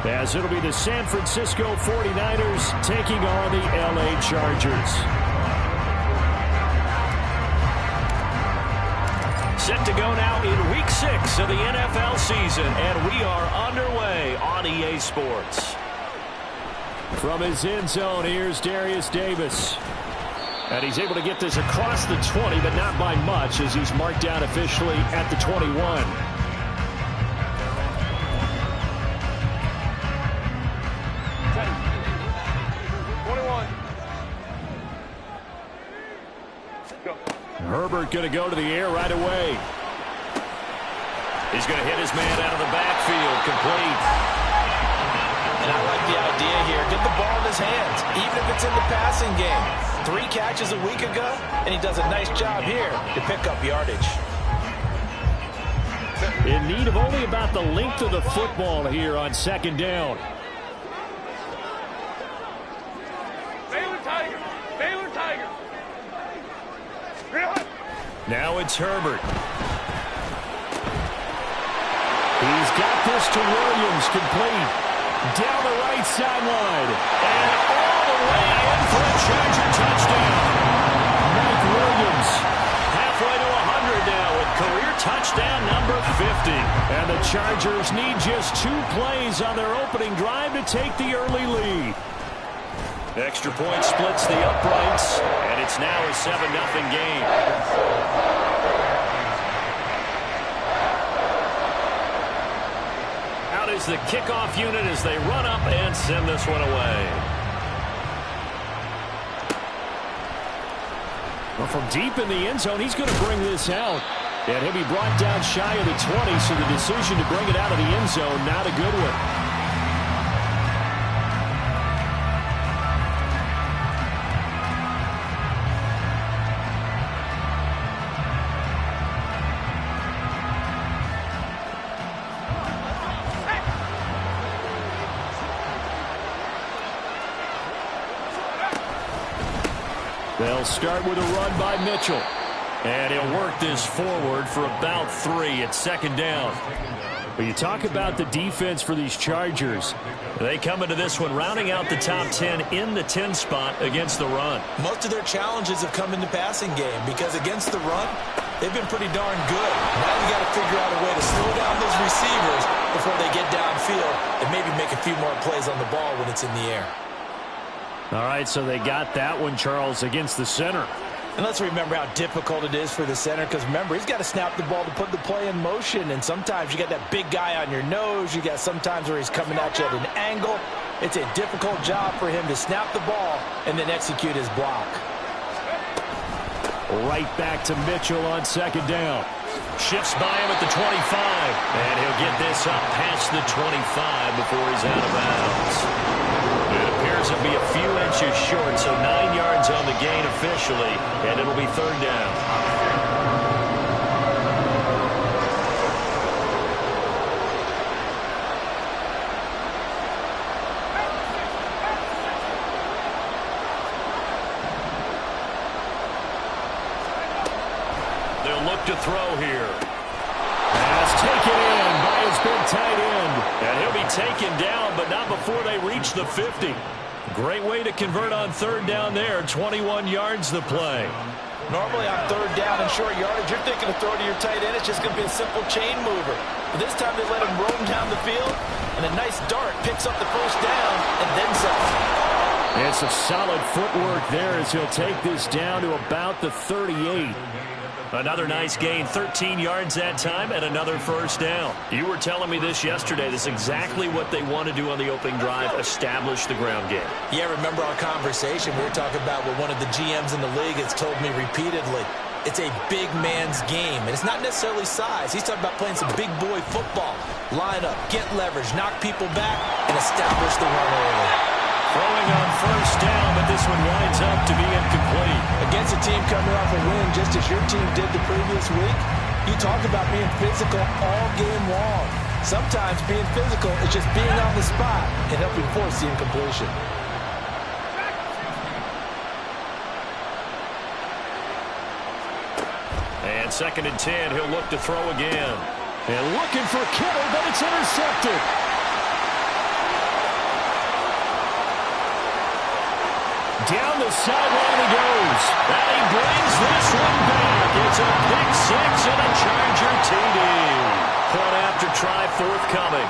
as it'll be the San Francisco 49ers taking on the LA Chargers. Set to go now in Week 6 of the NFL season, and we are underway on EA Sports. From his end zone, here's Darius Davis. And he's able to get this across the 20, but not by much, as he's marked down officially at the 21. 21. Go. Herbert going to go to the air right away. He's going to hit his man out of the backfield, complete. And I like the idea here. Get the ball in his hands, even if it's in the passing game. 3 catches a week ago, and he does a nice job here to pick up yardage. In need of only about the length of the football here on second down. Baylor Tiger. Baylor Tiger. Now it's Herbert. He's got this to Williams, complete. Down the right sideline. And all the way in for a Charger touchdown. Mike Williams halfway to 100 now with career touchdown number 50. And the Chargers need just 2 plays on their opening drive to take the early lead. Extra point splits the uprights, and it's now a 7-0 game. Is the kickoff unit as they run up and send this one away. Well, from deep in the end zone, he's going to bring this out. And he'll be brought down shy of the 20, so the decision to bring it out of the end zone, not a good one. They'll start with a run by Mitchell. And he'll work this forward for about 3 at second down. But you talk about the defense for these Chargers. They come into this one rounding out the top 10 in the 10 spot against the run. Most of their challenges have come in the passing game because against the run, they've been pretty darn good. Now you got to figure out a way to slow down those receivers before they get downfield and maybe make a few more plays on the ball when it's in the air. All right, so they got that one, Charles, against the center. And let's remember how difficult it is for the center, because remember, he's got to snap the ball to put the play in motion, and sometimes you got that big guy on your nose. You got sometimes where he's coming at you at an angle. It's a difficult job for him to snap the ball and then execute his block. Right back to Mitchell on second down. Shifts by him at the 25, and he'll get this up past the 25 before he's out of bounds. It appears to be a few inches short, so 9 yards on the gain officially, and it'll be third down. They'll look to throw here. Pass taken in by his big tight end. And he'll be taken down, but not before they reach the 50. Great way to convert on third down there. 21 yards the play. Normally on third down and short yardage, you're thinking of throw to your tight end. It's just going to be a simple chain mover. But this time they let him roam down the field, and a nice dart picks up the first down and then some. It's a solid footwork there as he'll take this down to about the 38. Another nice gain, 13 yards that time, and another first down. You were telling me this yesterday. This is exactly what they want to do on the opening drive, establish the ground game. Yeah, remember our conversation? We were talking about what one of the GMs in the league has told me repeatedly. It's a big man's game, and it's not necessarily size. He's talking about playing some big boy football. Line up, get leverage, knock people back, and establish the run early. Throwing on first down, but this one winds up to be incomplete. Against a team coming off a win, just as your team did the previous week, you talk about being physical all game long. Sometimes being physical is just being on the spot and helping force the incompletion. And 2nd and 10, he'll look to throw again. And looking for Kittle, but it's intercepted. Down the sideline he goes. And he brings this one back. It's a pick six and a Charger TD. Point after try forthcoming.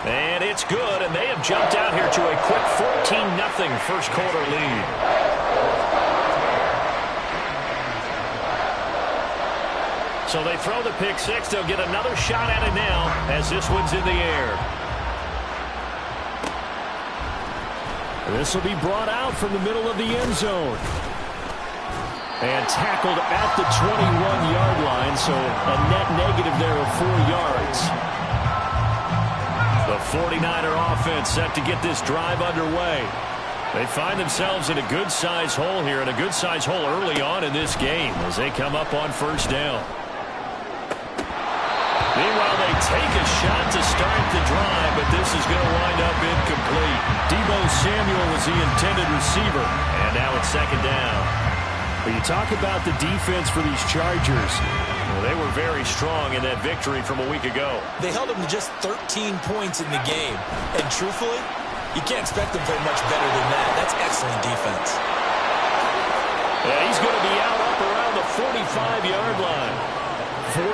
And it's good, and they have jumped out here to a quick 14-0 first quarter lead. So they throw the pick six. They'll get another shot at it now as this one's in the air. This will be brought out from the middle of the end zone. And tackled at the 21-yard line, so a net negative there of 4 yards. The 49er offense set to get this drive underway. They find themselves in a good-sized hole here, and a good-sized hole early on in this game as they come up on first down. Meanwhile, they take a shot to start the drive, but this is going to wind up incomplete. Deebo Samuel was the intended receiver, and now it's second down. But you talk about the defense for these Chargers. Well, they were very strong in that victory from a week ago. They held them to just 13 points in the game. And truthfully, you can't expect them very much better than that. That's excellent defense. And he's going to be out up around the 45-yard line.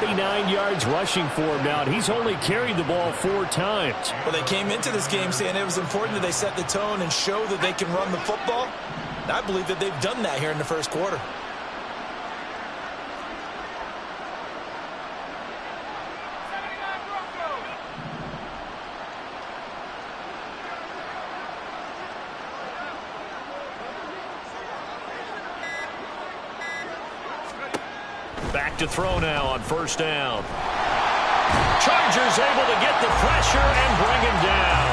49 yards rushing for him now. He's only carried the ball 4 times. Well, they came into this game saying it was important that they set the tone and show that they can run the football. And I believe that they've done that here in the first quarter. Back to throw now on first down. Chargers able to get the pressure and bring him down.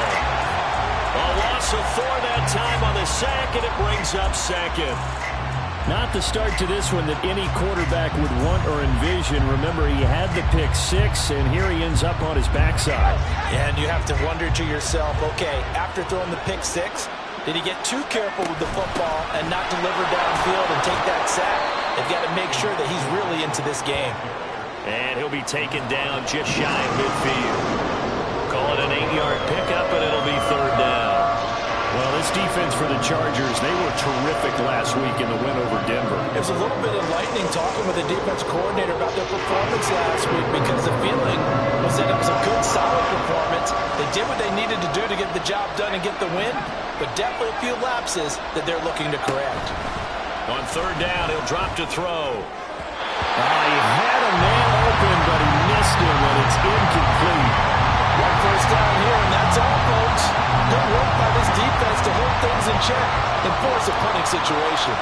A loss of 4 that time on the sack, and it brings up second. Not the start to this one that any quarterback would want or envision. Remember, he had the pick six, and here he ends up on his backside. And you have to wonder to yourself, okay, after throwing the pick six, did he get too careful with the football and not deliver downfield and take that sack? They've got to make sure that he's really into this game. And he'll be taken down just shy of midfield. Call it an 8-yard pickup, and it'll be third down. Well, this defense for the Chargers, they were terrific last week in the win over Denver. It was a little bit enlightening talking with the defense coordinator about their performance last week, because the feeling was that it was a good, solid performance. They did what they needed to do to get the job done and get the win, but definitely a few lapses that they're looking to correct. On third down, he'll drop to throw. He had a man open, but he missed him, and it's incomplete. One first down here, and that's all, folks. Good work by this defense to hold things in check and force a punting situation.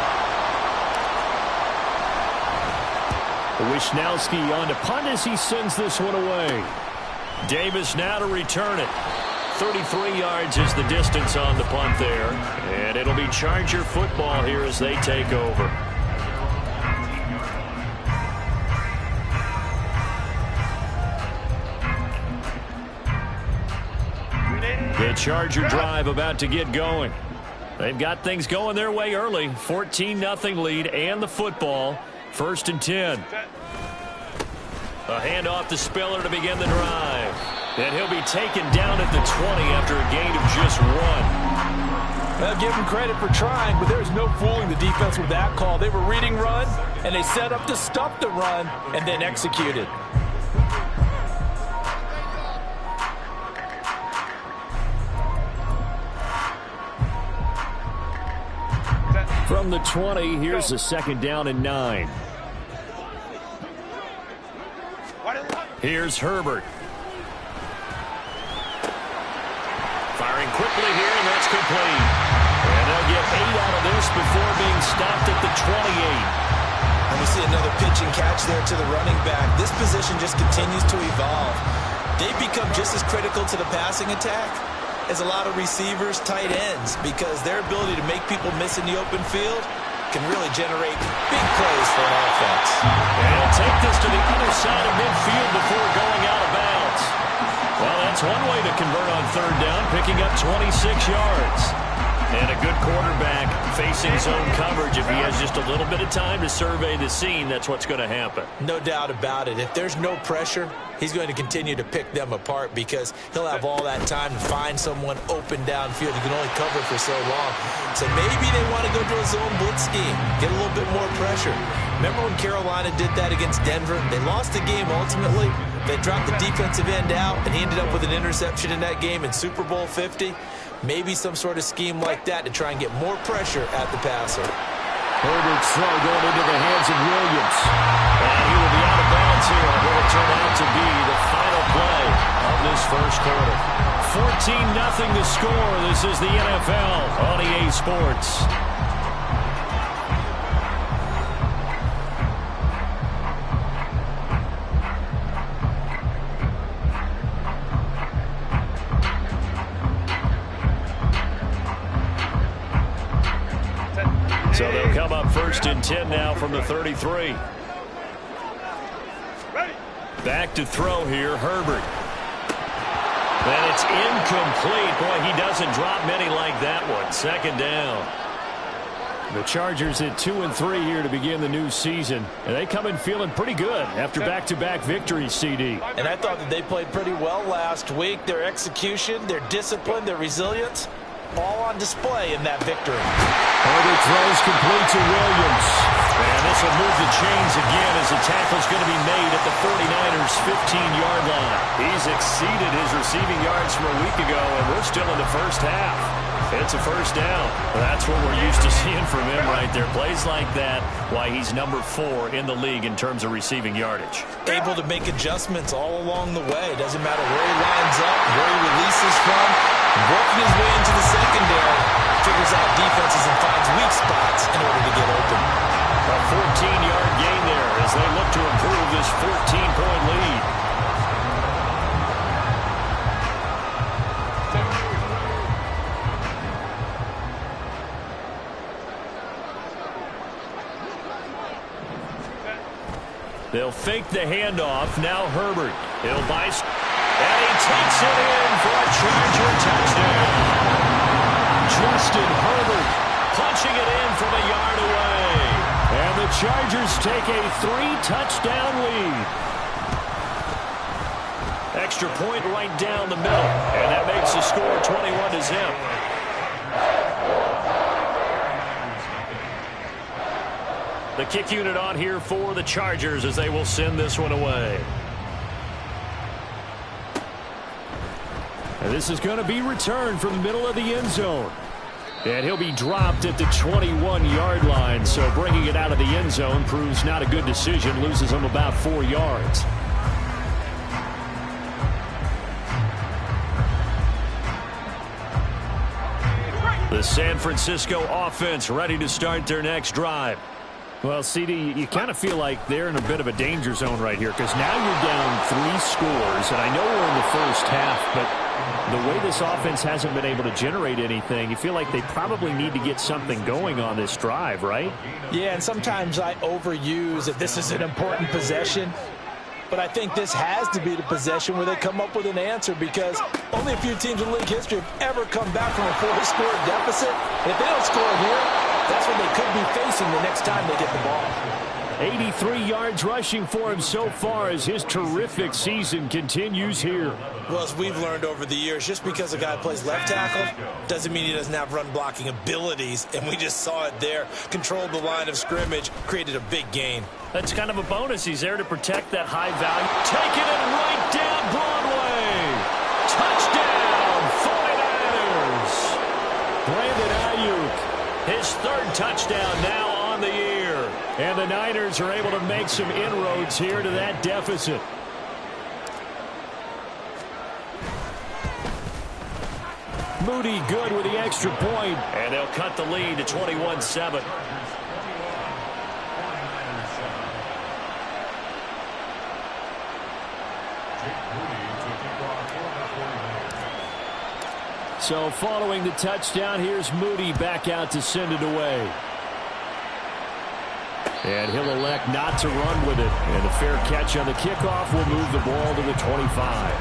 Wishnowski on to punt as he sends this one away. Davis now to return it. 33 yards is the distance on the punt there. And it'll be Charger football here as they take over. The Charger drive about to get going. They've got things going their way early. 14-0 lead and the football. First and 10. A handoff to Spiller to begin the drive. And he'll be taken down at the 20 after a gain of just 1. Well, give him credit for trying, but there's no fooling the defense with that call. They were reading run, and they set up to stop the run, and then executed. From the 20, here's a second down and 9. Here's Herbert. Firing quickly here, and that's complete. And they'll get 8 out of this before being stopped at the 28. And we see another pitch and catch there to the running back. This position just continues to evolve. They've become just as critical to the passing attack as a lot of receivers, tight ends, because their ability to make people miss in the open field can really generate big plays for an offense. And he'll take this to the other side of midfield before going out of bounds. Well, that's one way to convert on third down, picking up 26 yards. And a good quarterback facing zone coverage. If he has just a little bit of time to survey the scene, that's what's going to happen. No doubt about it. If there's no pressure, he's going to continue to pick them apart because he'll have all that time to find someone open downfield. He can only cover for so long. So maybe they want to go to a zone blitz scheme, get a little bit more pressure. Remember when Carolina did that against Denver? They lost the game ultimately. They dropped the defensive end out, and he ended up with an interception in that game in Super Bowl 50. Maybe some sort of scheme like that to try and get more pressure at the passer. Herbert's throw going into the hands of Williams. And he will be out of bounds here on what will turn out to be the final play of this first quarter. 14-0 the score. This is the NFL on EA Sports. So they'll come up 1st and 10 now from the 33. Back to throw here, Herbert. And it's incomplete. Boy, he doesn't drop many like that one. 2nd down. The Chargers at 2-3 here to begin the new season. And they come in feeling pretty good after back-to-back victories, CD. And I thought that they played pretty well last week. Their execution, their discipline, their resilience, all on display in that victory. Herbert throws complete to Williams. And this will move the chains again as the tackle's going to be made at the 49ers' 15-yard line. He's exceeded his receiving yards from a week ago, and we're still in the first half. It's a 1st down. That's what we're used to seeing from him right there. Plays like that, why he's number 4 in the league in terms of receiving yardage. Able to make adjustments all along the way. Doesn't matter where he lines up, where he releases from. Working his way into the secondary, figures out defenses and finds weak spots in order to get open. A 14-yard gain there as they look to improve this 14-point lead. They'll fake the handoff. Now Herbert. He'll buy. And he takes it in for a Charger touchdown. Justin Herbert punching it in from a yard away. And the Chargers take a 3-touchdown lead. Extra point right down the middle. And that makes the score 21-0. The kick unit on here for the Chargers as they will send this one away. And this is going to be returned from the middle of the end zone. And he'll be dropped at the 21-yard line. So bringing it out of the end zone proves not a good decision. Loses him about 4 yards. The San Francisco offense ready to start their next drive. Well, CD, you kind of feel like they're in a bit of a danger zone right here because now you're down 3 scores. And I know we're in the first half, but the way this offense hasn't been able to generate anything, you feel like they probably need to get something going on this drive, right? Yeah, and sometimes I overuse that this is an important possession. But I think this has to be the possession where they come up with an answer because only a few teams in league history have ever come back from a 4-score deficit. And if they don't score here, that's what they could be facing the next time they get the ball. 83 yards rushing for him so far as his terrific season continues here. Well, as we've learned over the years, just because a guy plays left tackle doesn't mean he doesn't have run blocking abilities. And we just saw it there. Controlled the line of scrimmage, created a big gain. That's kind of a bonus. He's there to protect that high value. Taking it right down Broadway. Touchdown, 49ers. Brandon Ayuk, his 3rd touchdown now on the year. And the Niners are able to make some inroads here to that deficit. Moody good with the extra point. And they'll cut the lead to 21-7. So following the touchdown, here's Moody back out to send it away. And he'll elect not to run with it. And a fair catch on the kickoff will move the ball to the 25.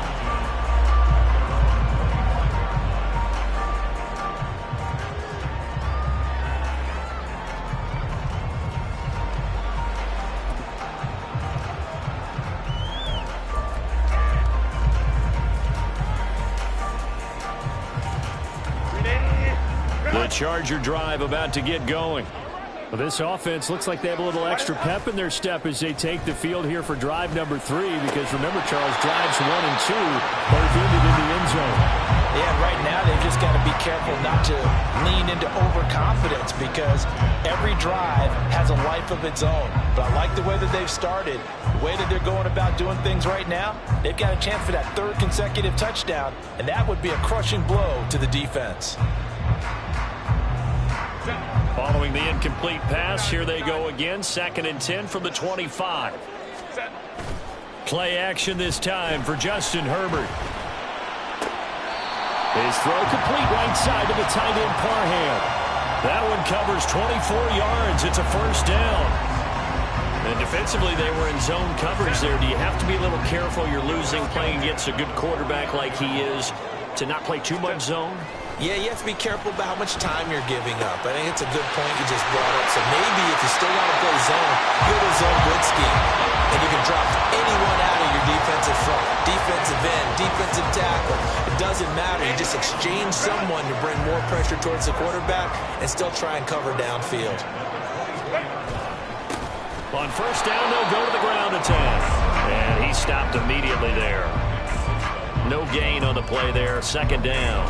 The Charger drive about to get going. Well, this offense looks like they have a little extra pep in their step as they take the field here for drive number 3, because remember, Charles, drives 1 and 2 both ended in the end zone. Yeah, right now they've just got to be careful not to lean into overconfidence, because every drive has a life of its own. But I like the way that they've started, the way that they're going about doing things right now. They've got a chance for that 3rd consecutive touchdown, and that would be a crushing blow to the defense. Following the incomplete pass, here they go again. 2nd and 10 from the 25. Play action this time for Justin Herbert. His throw complete right side to the tight end Parham. That one covers 24 yards. It's a first down. And defensively, they were in zone coverage there. Do you have to be a little careful? You're losing playing against a good quarterback like he is to not play too much zone? Yeah, you have to be careful about how much time you're giving up. I think it's a good point you just brought up. So maybe if you still want to play zone, go to zone blitz scheme. And you can drop anyone out of your defensive front. Defensive end, defensive tackle. It doesn't matter. You just exchange someone to bring more pressure towards the quarterback and still try and cover downfield. On first down, they'll go to the ground attack. And he stopped immediately there. No gain on the play there. 2nd down.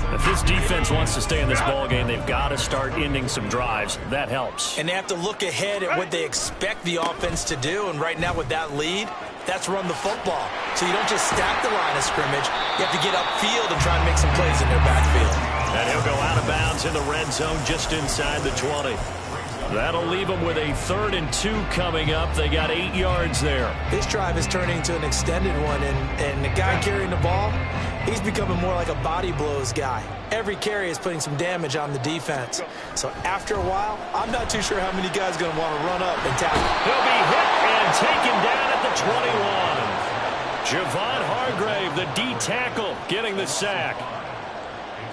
If this defense wants to stay in this ballgame, they've got to start ending some drives. That helps. And they have to look ahead at what they expect the offense to do. And right now with that lead, that's run the football. So you don't just stack the line of scrimmage. You have to get upfield and try and make some plays in their backfield. And he'll go out of bounds in the red zone just inside the 20. That'll leave them with a 3rd and 2 coming up. They got 8 yards there. This drive is turning into an extended one, and the guy carrying the ball, he's becoming more like a body blows guy. Every carry is putting some damage on the defense. So after a while, I'm not too sure how many guys are going to want to run up and tackle. He'll be hit and taken down at the 21. Javon Hargrave, the D tackle, getting the sack.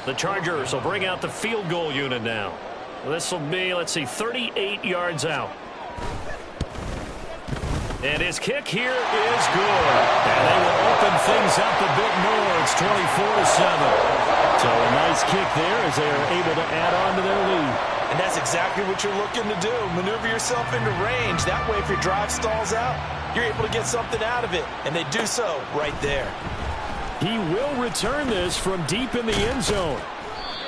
The Chargers will bring out the field goal unit now. This will be, let's see, 38 yards out. And his kick here is good. And they will open things up a bit more. It's 24-7. So a nice kick there as they are able to add on to their lead. And that's exactly what you're looking to do. Maneuver yourself into range. That way, if your drive stalls out, you're able to get something out of it. And they do so right there. He will return this from deep in the end zone.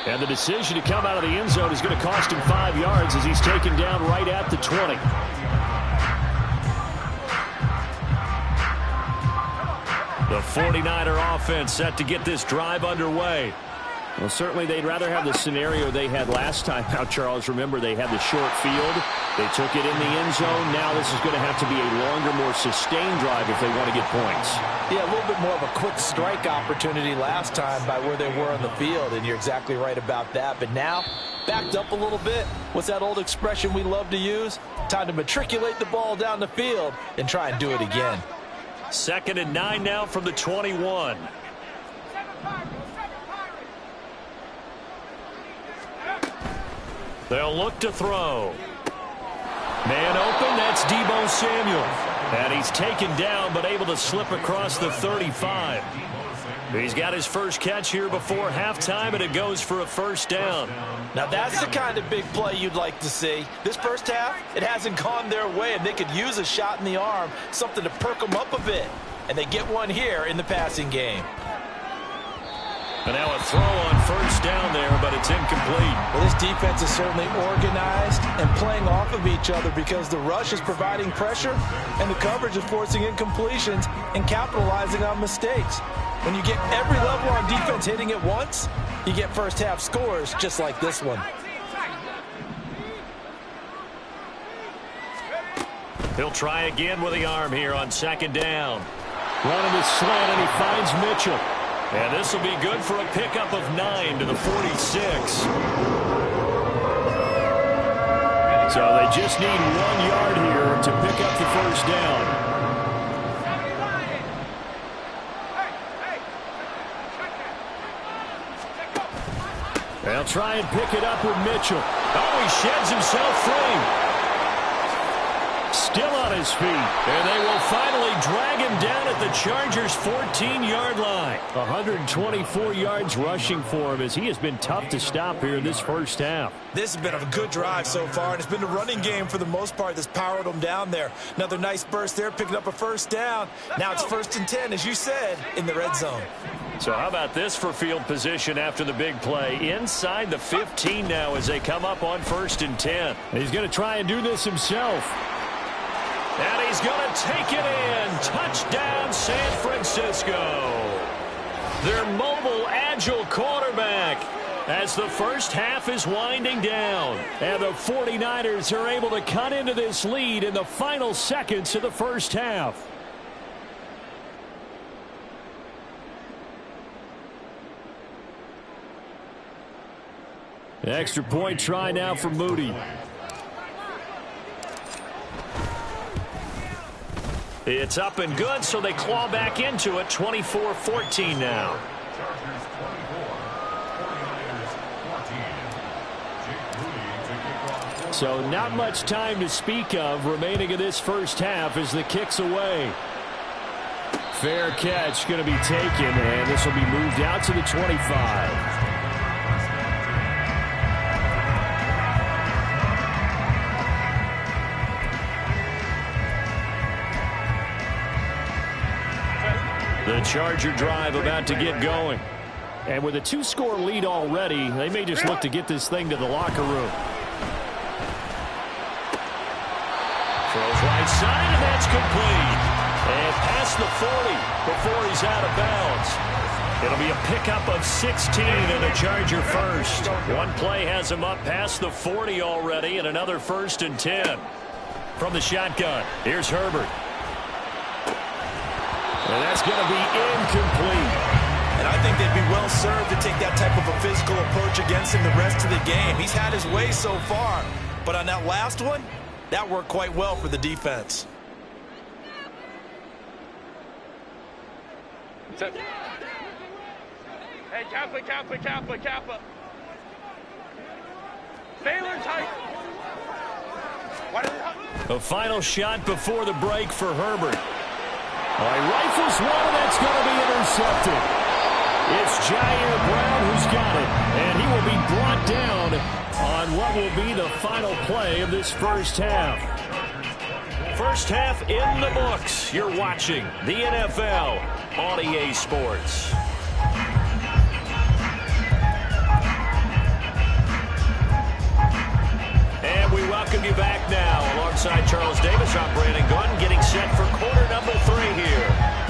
And the decision to come out of the end zone is going to cost him 5 yards as he's taken down right at the 20. The 49er offense set to get this drive underway. Well, certainly they'd rather have the scenario they had last time out, Charles. Remember, they had the short field. They took it in the end zone. Now this is going to have to be a longer, more sustained drive if they want to get points. Yeah, a little bit more of a quick strike opportunity last time by where they were on the field, and you're exactly right about that. But now, backed up a little bit. What's that old expression we love to use? Time to matriculate the ball down the field and try and do it again. 2nd and 9 now from the 21. They'll look to throw. Man open, that's Deebo Samuel. And he's taken down, but able to slip across the 35. He's got his first catch here before halftime, and it goes for a first down. Now that's the kind of big play you'd like to see. This first half, it hasn't gone their way, and they could use a shot in the arm, something to perk them up a bit. And they get one here in the passing game. And now a throw on first down there, but it's incomplete. Well, this defense is certainly organized and playing off of each other because the rush is providing pressure and the coverage is forcing incompletions and capitalizing on mistakes. When you get every level on defense hitting at once, you get first half scores just like this one. He'll try again with the arm here on 2nd down. Running the slant, and he finds Mitchell. And this will be good for a pickup of 9 to the 46. So they just need 1 yard here to pick up the first down. They'll try and pick it up with Mitchell. Oh, he sheds himself free. still on his feet. And they will finally drag him down at the Chargers' 14-yard line. 124 yards rushing for him as he has been tough to stop here in this first half. This has been a good drive so far, and it's been the running game for the most part that's powered them down there. Another nice burst there, picking up a first down. Now it's 1st and 10, as you said, in the red zone. So how about this for field position after the big play? Inside the 15 now as they come up on 1st and 10. He's going to try and do this himself. And he's going to take it in. Touchdown, San Francisco. Their mobile, agile quarterback as the first half is winding down. And the 49ers are able to cut into this lead in the final seconds of the first half. Extra point try now for Moody. It's up and good, so they claw back into it. 24-14 now. So not much time to speak of remaining in this first half as the kick's away. Fair catch going to be taken, and this will be moved out to the 25. The Charger drive about to get going. And with a 2-score lead already, they may just look to get this thing to the locker room. Throws right side, and that's complete. And past the 40 before he's out of bounds. It'll be a pickup of 16 and a Charger first. One play has him up past the 40 already, and another 1st and 10. From the shotgun, here's Herbert. And that's going to be incomplete. And I think they'd be well served to take that type of a physical approach against him the rest of the game. He's had his way so far. But on that last one, that worked quite well for the defense. Hey, Kappa. Baylor tight. A final shot before the break for Herbert. He rifles one, that's going to be intercepted. It's Jair Brown who's got it, and he will be brought down on what will be the final play of this first half. First half in the books. You're watching the NFL on EA Sports. And we welcome you back now. Alongside Charles Davis, I'm Brandon Gunn, getting set for quarter number 3 here.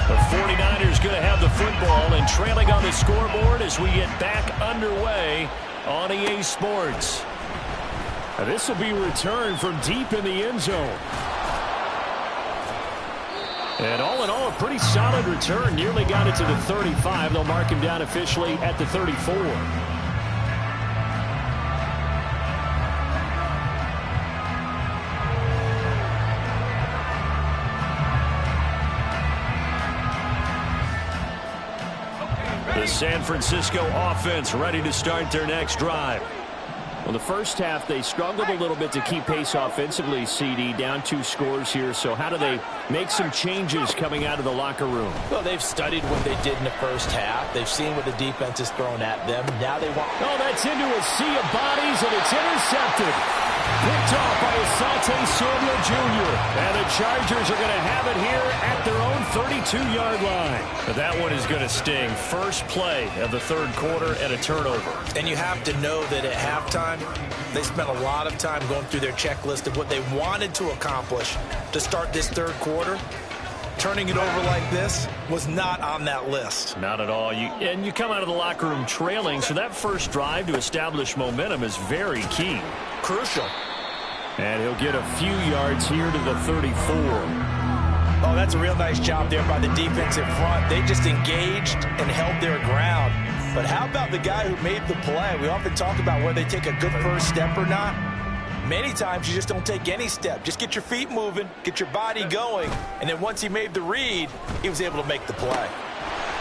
The 49ers going to have the football and trailing on the scoreboard as we get back underway on EA Sports. Now this will be returned from deep in the end zone. And all in all, a pretty solid return. Nearly got it to the 35. They'll mark him down officially at the 34. The San Francisco offense ready to start their next drive. Well, the first half, they struggled a little bit to keep pace offensively, CD, down 2 scores here. So how do they make some changes coming out of the locker room? Well, they've studied what they did in the first half. They've seen what the defense has thrown at them. Now they want... Oh, that's into a sea of bodies, and it's intercepted. Picked off by Asante Samuel Jr. And the Chargers are going to have it here at their own 32-yard line. But that one is going to sting. First play of the third quarter and a turnover. And you have to know that at halftime, they spent a lot of time going through their checklist of what they wanted to accomplish to start this third quarter. Turning it over like this was not on that list. Not at all. And you come out of the locker room trailing, so that first drive to establish momentum is very key. Crucial. And he'll get a few yards here to the 34. Oh, that's a real nice job there by the defense in front. They just engaged and held their ground. But how about the guy who made the play? We often talk about whether they take a good first step or not. Many times you just don't take any step. Just get your feet moving, get your body going, and then once he made the read, he was able to make the play.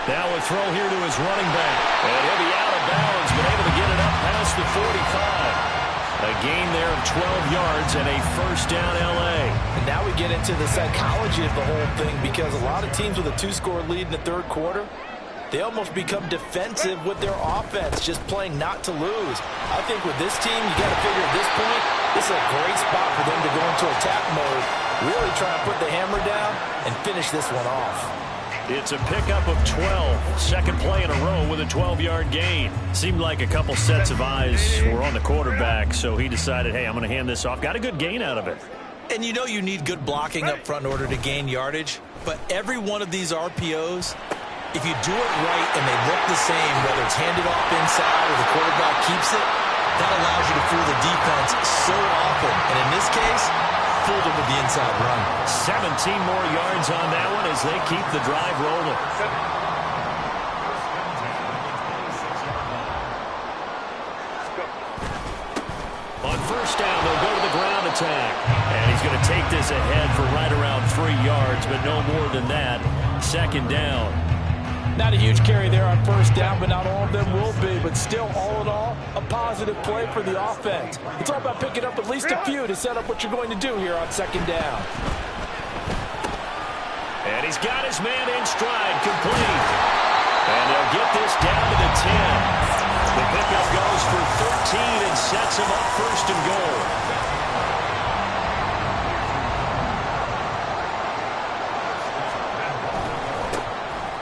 Now a throw here to his running back. And he'll be out of bounds, but able to get it up past the 45. A gain there of 12 yards and a first down L.A. And now we get into the psychology of the whole thing, because a lot of teams with a 2-score lead in the third quarter, they almost become defensive with their offense, just playing not to lose. I think with this team, you got to figure at this point, this is a great spot for them to go into attack mode, really try and put the hammer down and finish this one off. It's a pickup of 12. Second play in a row with a 12-yard gain. Seemed like a couple sets of eyes were on the quarterback, so he decided, hey, I'm going to hand this off. Got a good gain out of it. And you know you need good blocking up front in order to gain yardage, but every one of these RPOs, if you do it right and they look the same, whether it's handed off inside or the quarterback keeps it, that allows you to fool the defense so often. And in this case, fooled them with the inside run. 17 more yards on that one as they keep the drive rolling. On first down, they'll go to the ground attack. And he's going to take this ahead for right around 3 yards, but no more than that. Second down. Not a huge carry there on first down, but not all of them will be. But still, all in all, a positive play for the offense. It's all about picking up at least a few to set up what you're going to do here on second down. And he's got his man in stride, complete. And they'll get this down to the 10. The pickup goes for 13 and sets him up first and goal.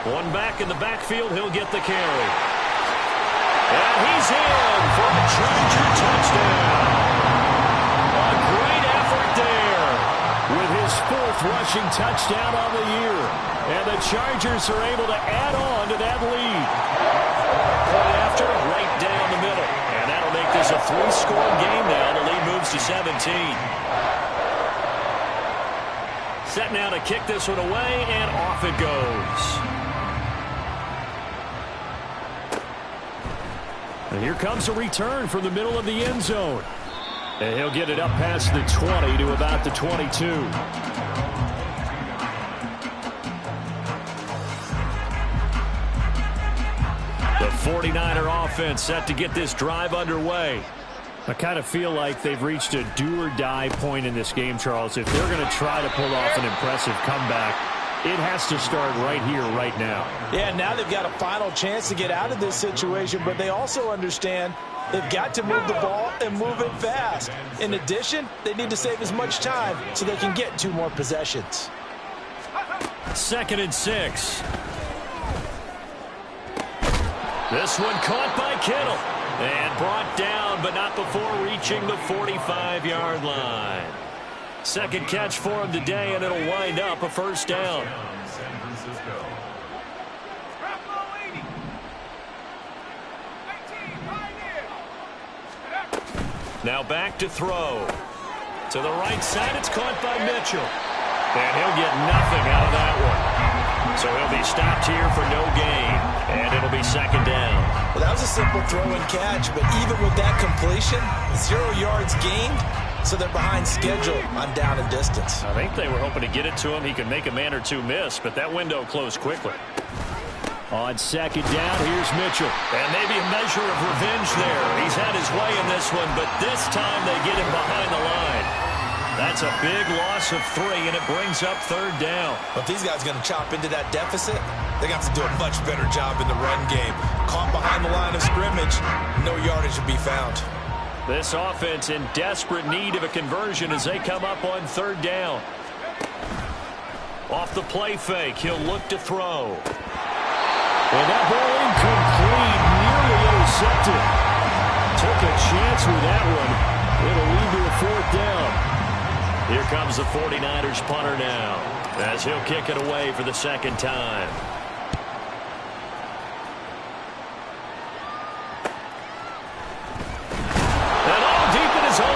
One back in the backfield, he'll get the carry. And he's in for a Charger touchdown. A great effort there with his 4th rushing touchdown on the year. And the Chargers are able to add on to that lead. Point after, right down the middle. And that'll make this a 3-score game now. The lead moves to 17. Set now to kick this one away, and off it goes. And here comes a return from the middle of the end zone. And he'll get it up past the 20 to about the 22. The 49er offense set to get this drive underway. I kind of feel like they've reached a do-or-die point in this game, Charles. If they're going to try to pull off an impressive comeback, it has to start right here, right now. Yeah, now they've got a final chance to get out of this situation, but they also understand they've got to move the ball and move it fast. In addition, they need to save as much time so they can get 2 more possessions. 2nd and 6. This one caught by Kittle and brought down, but not before reaching the 45-yard line. Second catch for him today, and it'll wind up a first down. Now back to throw. To the right side, it's caught by Mitchell. And he'll get nothing out of that one. So he'll be stopped here for no gain, and it'll be second down. Well, that was a simple throw and catch, but even with that completion, 0 yards gained. So they're behind schedule on down and distance. I think they were hoping to get it to him. He could make a man or 2 miss, but that window closed quickly. On second down, here's Mitchell. And maybe a measure of revenge there. He's had his way in this one, but this time they get him behind the line. That's a big loss of 3, and it brings up third down. But if these guys are going to chop into that deficit, they're going to have to do a much better job in the run game. Caught behind the line of scrimmage, no yardage to be found. This offense in desperate need of a conversion as they come up on third down. Off the play fake, he'll look to throw. And that ball incomplete, nearly intercepted. Took a chance with that one. It'll lead to a 4th down. Here comes the 49ers punter now, as he'll kick it away for the second time.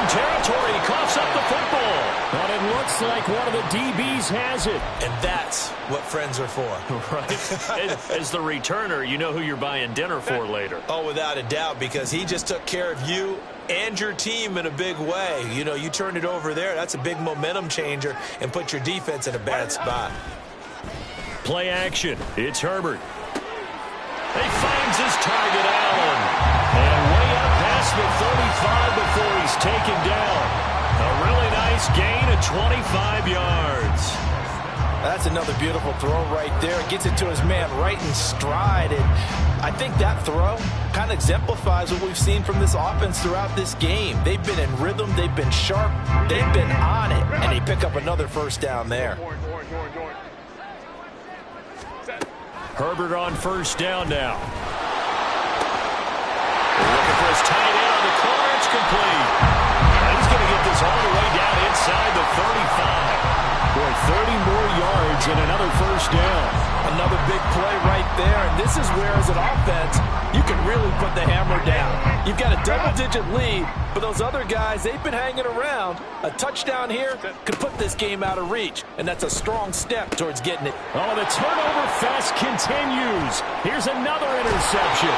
Territory, he coughs up the football. But it looks like one of the DBs has it. And that's what friends are for. Right. As the returner, you know who you're buying dinner for later. Oh, without a doubt, because he just took care of you and your team in a big way. You know, you turned it over there. That's a big momentum changer and put your defense in a bad spot. Play action. It's Herbert. He finds his target, Allen. And way up past the 35 before he he's taken down. A really nice gain of 25 yards. That's another beautiful throw right there. Gets it to his man right in stride. And I think that throw kind of exemplifies what we've seen from this offense throughout this game. They've been in rhythm. They've been sharp. They've been on it. And they pick up another first down there. Herbert on first down now. Looking for his tight end on the corner. It's complete. He's going to get this all the way down inside the 35. Boy, 30 more yards and another first down. Another big play right there. And this is where, as an offense, you can really put the hammer down. You've got a double-digit lead, but those other guys, they've been hanging around. A touchdown here could put this game out of reach, and that's a strong step towards getting it. Oh, the turnover fest continues. Here's another interception.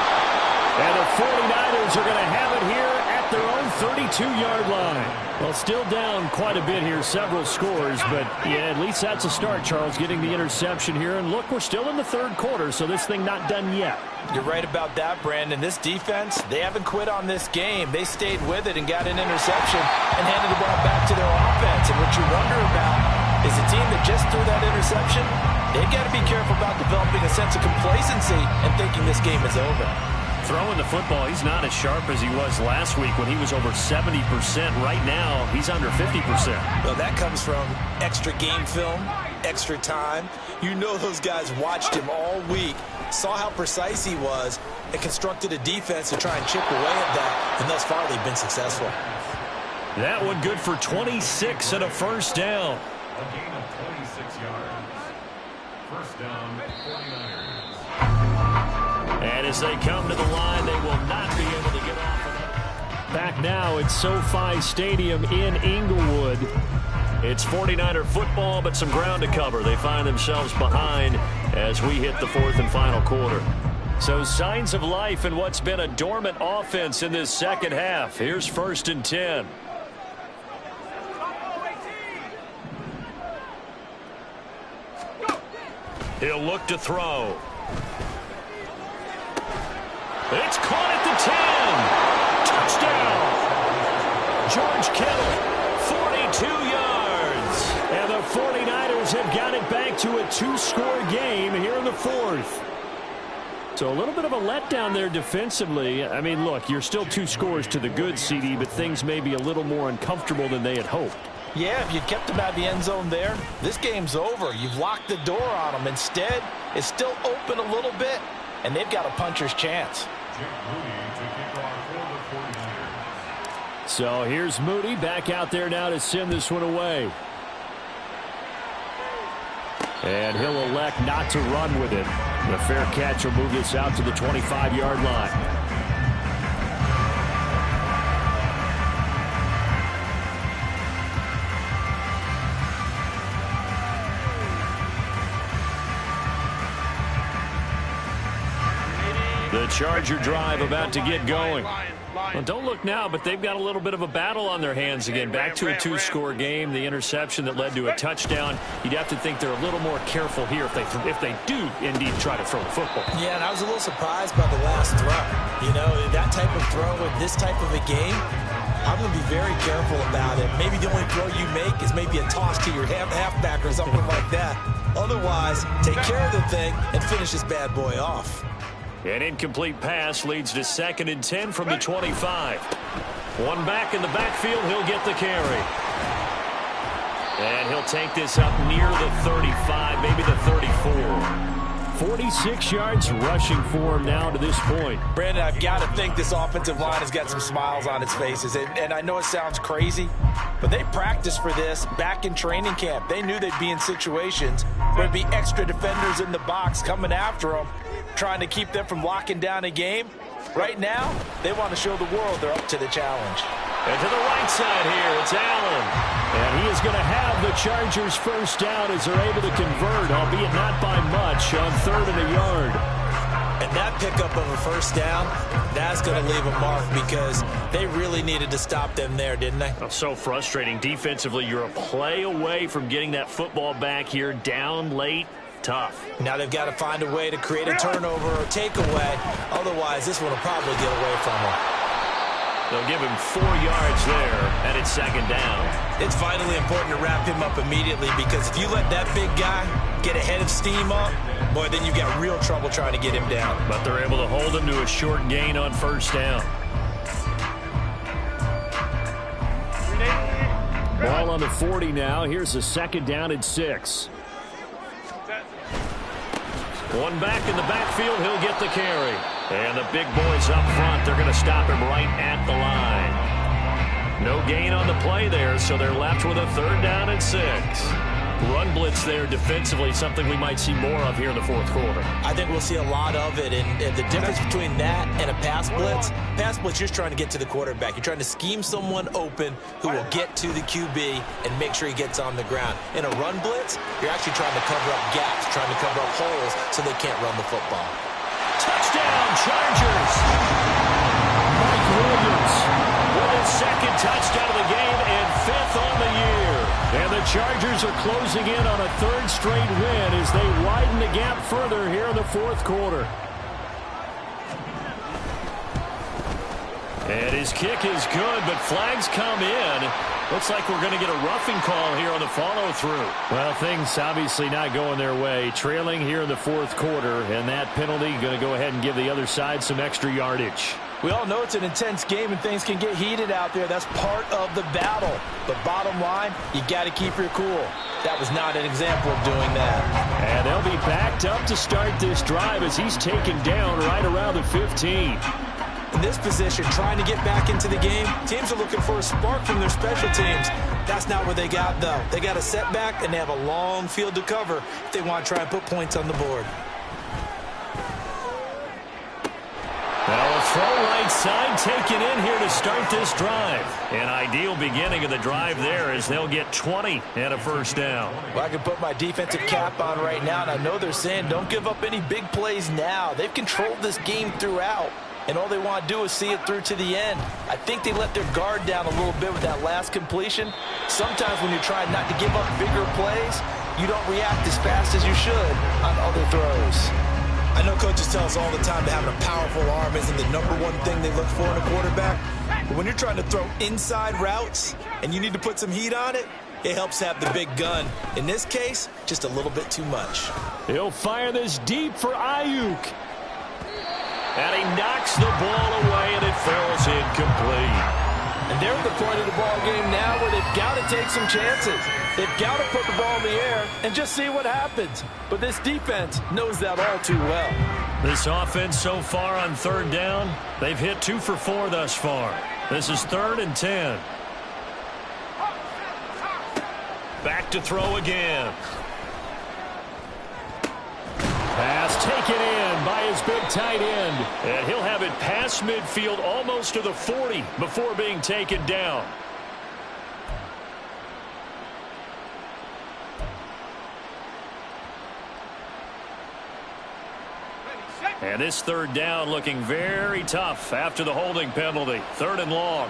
And the 49ers are going to have it here at their own 32-yard line. Well, still down quite a bit here, several scores, but yeah, at least that's a start, Charles, getting the interception here. And look, we're still in the third quarter, so this thing not done yet. You're right about that, Brandon. This defense, they haven't quit on this game. They stayed with it and got an interception and handed the ball back to their offense. And what you wonder about is a team that just threw that interception, they've got to be careful about developing a sense of complacency and thinking this game is over. Throwing the football, he's not as sharp as he was last week when he was over 70%. Right now, he's under 50%. Well, that comes from extra game film, extra time. You know those guys watched him all week, saw how precise he was, and constructed a defense to try and chip away at that. And thus far, they've been successful. That one good for 26 and a first down. A gain of 26 yards. First down, 49ers. And as they come to the line, they will not be able to get off of it. Back now at SoFi Stadium in Inglewood. It's 49er football, but some ground to cover. They find themselves behind as we hit the fourth and final quarter. So signs of life in what's been a dormant offense in this second half. Here's 1st and 10. He'll look to throw. It's caught at the 10. Touchdown. George Kittle, 42 yards. And the 49ers have got it back to a 2-score game here in the fourth. So a little bit of a letdown there defensively. I mean, look, you're still 2 scores to the good, CD, but things may be a little more uncomfortable than they had hoped. Yeah, if you kept them out of the end zone there, this game's over. You've locked the door on them. Instead, it's still open a little bit, and they've got a puncher's chance. So here's Moody back out there now to send this one away. And he'll elect not to run with it. The fair catch will move this out to the 25-yard line. The Charger drive about to get going. Well, don't look now, but they've got a little bit of a battle on their hands again. Back to a 2-score game. The interception that led to a touchdown. You'd have to think they're a little more careful here if they do indeed try to throw the football. Yeah, and I was a little surprised by the last throw. You know, that type of throw in this type of a game, I'm going to be very careful about it. Maybe the only throw you make is maybe a toss to your halfback or something like that. Otherwise, take care of the thing and finish this bad boy off. An incomplete pass leads to 2nd and 10 from the 25. One back in the backfield, he'll get the carry. And he'll take this up near the 35, maybe the 34. 46 yards rushing for him now to this point. Brandon, I've got to think this offensive line has got some smiles on its faces. And I know it sounds crazy, but they practiced for this back in training camp. They knew they'd be in situations where there'd be extra defenders in the box coming after them, trying to keep them from locking down a game. Right now, they want to show the world they're up to the challenge. And to the right side here, it's Allen. And he is going to have the Chargers first down as they're able to convert, albeit not by much, on 3rd and a yard. And that pickup of a first down, that's going to leave a mark because they really needed to stop them there, didn't they? Oh, so frustrating. Defensively, you're a play away from getting that football back here, down late. Tough. Now they've got to find a way to create a turnover or takeaway. Otherwise, this one will probably get away from them. They'll give him 4 yards there, and it's second down. It's vitally important to wrap him up immediately because if you let that big guy get ahead of steam up, boy, then you've got real trouble trying to get him down. But they're able to hold him to a short gain on first down. Ball on the 40 now. Here's a second down and 6. One back in the backfield. He'll get the carry. And the big boys up front, they're going to stop him right at the line. No gain on the play there, so they're left with a third down and 6. Run blitz there defensively, something we might see more of here in the fourth quarter. I think we'll see a lot of it, and the difference between that and a pass blitz, you're just trying to get to the quarterback. You're trying to scheme someone open who will get to the QB and make sure he gets on the ground. In a run blitz, you're actually trying to cover up gaps, trying to cover up holes so they can't run the football. Touchdown, Chargers! Mike Williams with his second touchdown of the game and 5th on the year. And the Chargers are closing in on a 3rd straight win as they widen the gap further here in the fourth quarter. And his kick is good, but flags come in. Looks like we're going to get a roughing call here on the follow-through. Well, things obviously not going their way. Trailing here in the fourth quarter, and that penalty going to go ahead and give the other side some extra yardage. We all know it's an intense game and things can get heated out there. That's part of the battle. But bottom line, you got to keep your cool. That was not an example of doing that. And they'll be backed up to start this drive as he's taken down right around the 15. In this position, trying to get back into the game, teams are looking for a spark from their special teams. That's not what they got, though. They got a setback, and they have a long field to cover if they want to try and put points on the board. Well, a throw right side taken in here to start this drive. An ideal beginning of the drive there as they'll get 20 and a first down. Well, I can put my defensive cap on right now, and I know they're saying don't give up any big plays now. They've controlled this game throughout, and all they want to do is see it through to the end. I think they let their guard down a little bit with that last completion. Sometimes when you're trying not to give up bigger plays, you don't react as fast as you should on other throws. I know coaches tell us all the time that having a powerful arm isn't the #1 thing they look for in a quarterback. But when you're trying to throw inside routes and you need to put some heat on it, it helps have the big gun. In this case, just a little bit too much. He'll fire this deep for Ayuk. And he knocks the ball away, and it falls incomplete. And they're at the point of the ball game now where they've got to take some chances. They've got to put the ball in the air and just see what happens. But this defense knows that all too well. This offense so far on 3rd down, they've hit 2 for 4 thus far. This is 3rd and 10. Back to throw again. Pass taken in by his big tight end. And he'll have it past midfield almost to the 40 before being taken down. And this 3rd down looking very tough after the holding penalty. 3rd and long.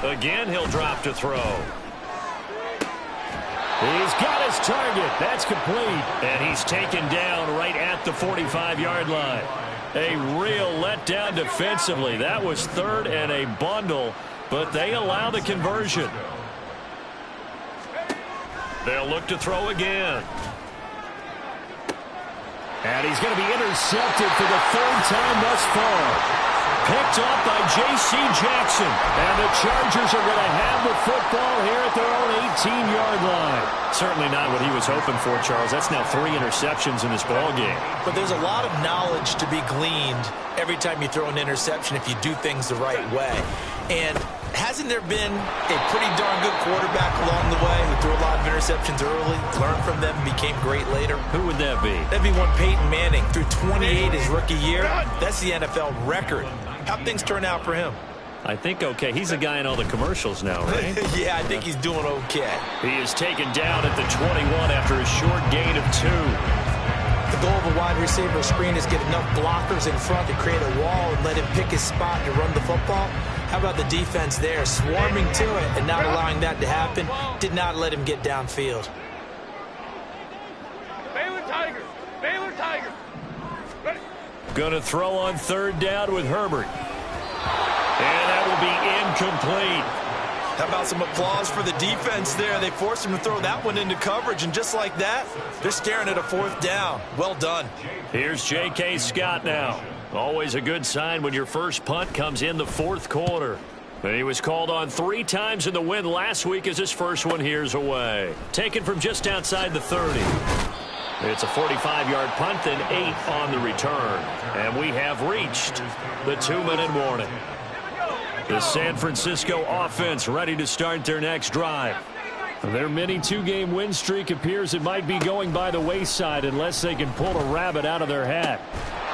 Again, he'll drop to throw. He's got his target. That's complete. And he's taken down right at the 45-yard line. A real letdown defensively. That was 3rd and a bundle, but they allow the conversion. They'll look to throw again. And he's going to be intercepted for the 3rd time thus far. Picked off by J.C. Jackson. And the Chargers are going to have the football here at their own 18-yard line. Certainly not what he was hoping for, Charles. That's now 3 interceptions in this ball game. But there's a lot of knowledge to be gleaned every time you throw an interception if you do things the right way. And hasn't there been a pretty darn good quarterback along the way who threw a lot of interceptions early, learned from them, became great later? Who would that be? That'd be one Peyton Manning. Threw 28 his rookie year. That's the NFL record. How'd things turn out for him? I think okay. He's a guy in all the commercials now, right? Yeah, I think he's doing okay. He is taken down at the 21 after a short gain of 2. The goal of a wide receiver screen is get enough blockers in front to create a wall and let him pick his spot to run the football. How about the defense there, swarming to it and not allowing that to happen? Did not let him get downfield. Baylor Tigers. Baylor Tigers. Ready. Going to throw on third down with Herbert. And that will be incomplete. How about some applause for the defense there? They forced him to throw that one into coverage, and just like that, they're staring at a fourth down. Well done. Here's J.K. Scott now. Always a good sign when your first punt comes in the fourth quarter. And he was called on 3 times in the win last week as his first one here's away. Taken from just outside the 30. It's a 45-yard punt and 8 on the return. And we have reached the 2-minute warning. The San Francisco offense ready to start their next drive. Their mini 2-game win streak appears it might be going by the wayside unless they can pull a rabbit out of their hat.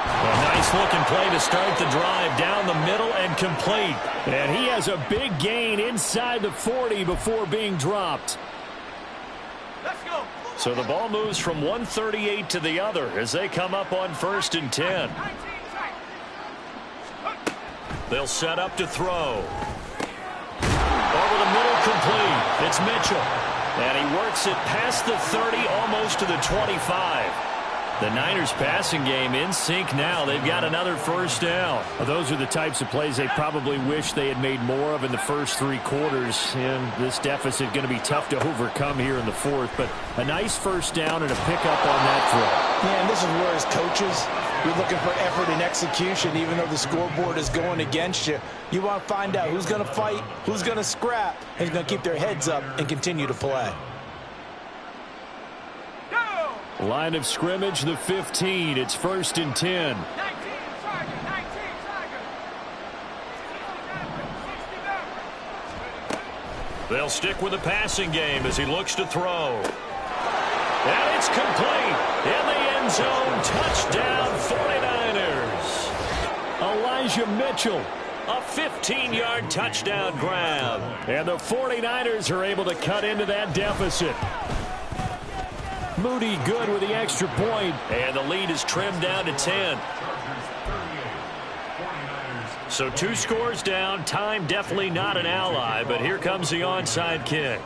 A nice-looking play to start the drive down the middle and complete. And he has a big gain inside the 40 before being dropped. Let's go. So the ball moves from 138 to the other as they come up on 1st and 10. They'll set up to throw. Over the middle, complete. It's Mitchell. And he works it past the 30, almost to the 25. The Niners passing game in sync now. They've got another first down. Those are the types of plays they probably wish they had made more of in the first 3 quarters. And this deficit going to be tough to overcome here in the fourth. But a nice first down and a pickup on that throw. Yeah, and this is where as coaches, you're looking for effort and execution, even though the scoreboard is going against you. You want to find out who's going to fight, who's going to scrap, and who's going to keep their heads up and continue to play. Line of scrimmage, the 15. It's 1st and 10. They'll stick with the passing game as he looks to throw. And it's complete. In the end zone, touchdown 49ers. Elijah Mitchell, a 15-yard touchdown grab. And the 49ers are able to cut into that deficit. Moody good with the extra point, and the lead is trimmed down to 10. So 2 scores down. Time definitely not an ally, but here comes the onside kick.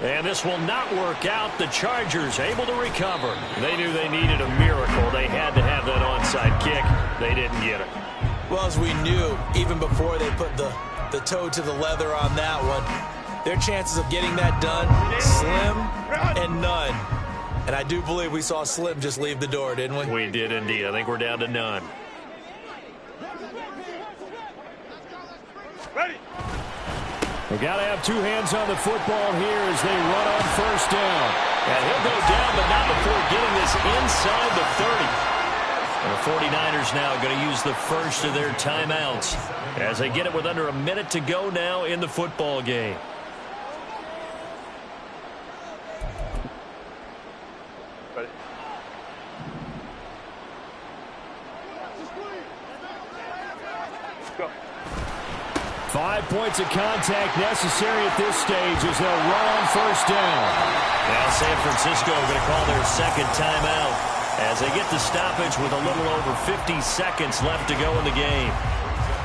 And this will not work out. The Chargers able to recover. They knew they needed a miracle. They had to have that onside kick. They didn't get it. Well, as we knew, even before they put the toe to the leather on that one, their chances of getting that done, slim and none. And I do believe we saw Slim just leave the door, didn't we? We did indeed. I think we're down to none. Ready. We've got to have 2 hands on the football here as they run on first down. And he'll go down, but not before getting this inside the 30. And the 49ers now going to use the first of their timeouts as they get it with under a minute to go now in the football game. Ready. Go. 5 points of contact necessary at this stage as they'll run on first down. Now San Francisco going to call their second timeout as they get the stoppage with a little over 50 seconds left to go in the game.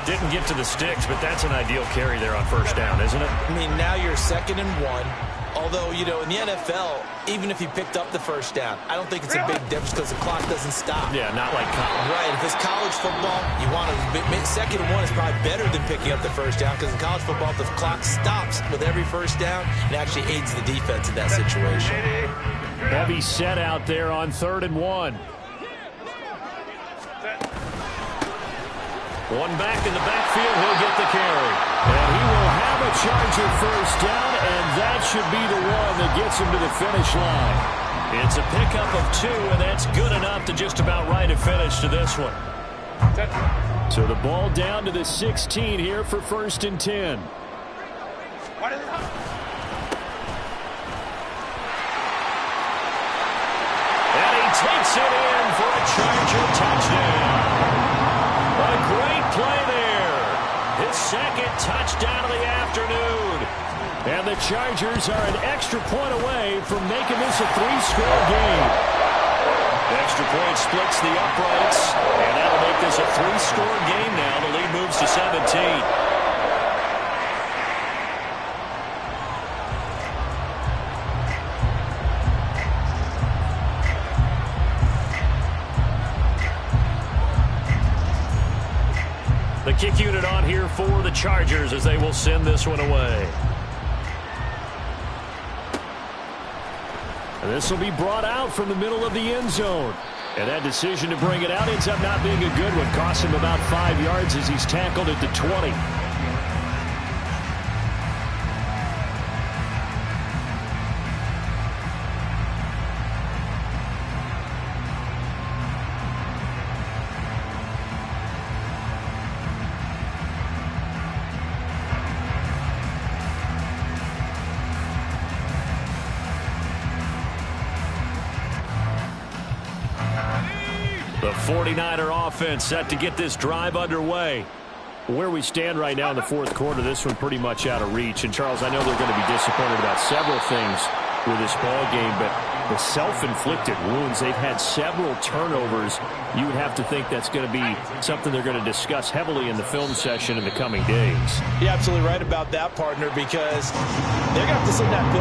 Didn't get to the sticks, but that's an ideal carry there on first down, isn't it? I mean, now you're 2nd and 1. Although, you know, in the NFL, even if you picked up the first down, I don't think it's a big difference because the clock doesn't stop. Yeah, not like college. Right. If it's college football, you want to 2nd and 1 is probably better than picking up the first down because in college football, the clock stops with every first down and actually aids the defense in that situation. Heavy set out there on 3rd and 1. One back in the backfield, he'll get the carry. And he will have a Charger first down, and that should be the one that gets him to the finish line. It's a pickup of 2, and that's good enough to just about write a finish to this one. So the ball down to the 16 here for 1st and 10. And he takes it in for a Charger touchdown. A great play there. His 2nd touchdown of the afternoon. And the Chargers are an extra point away from making this a 3-score game. Extra point splits the uprights, and that'll make this a 3-score game now. The lead moves to 17. The kick unit on here for the Chargers as they will send this one away. And this will be brought out from the middle of the end zone. And that decision to bring it out ends up not being a good one. Cost him about 5 yards as he's tackled at the 20. The 49er offense set to get this drive underway. Where we stand right now in the fourth quarter, this one pretty much out of reach. And, Charles, I know they're going to be disappointed about several things with this ball game, but the self-inflicted wounds, they've had several turnovers. You would have to think that's going to be something they're going to discuss heavily in the film session in the coming days. You're absolutely right about that, partner, because they're going to have to send that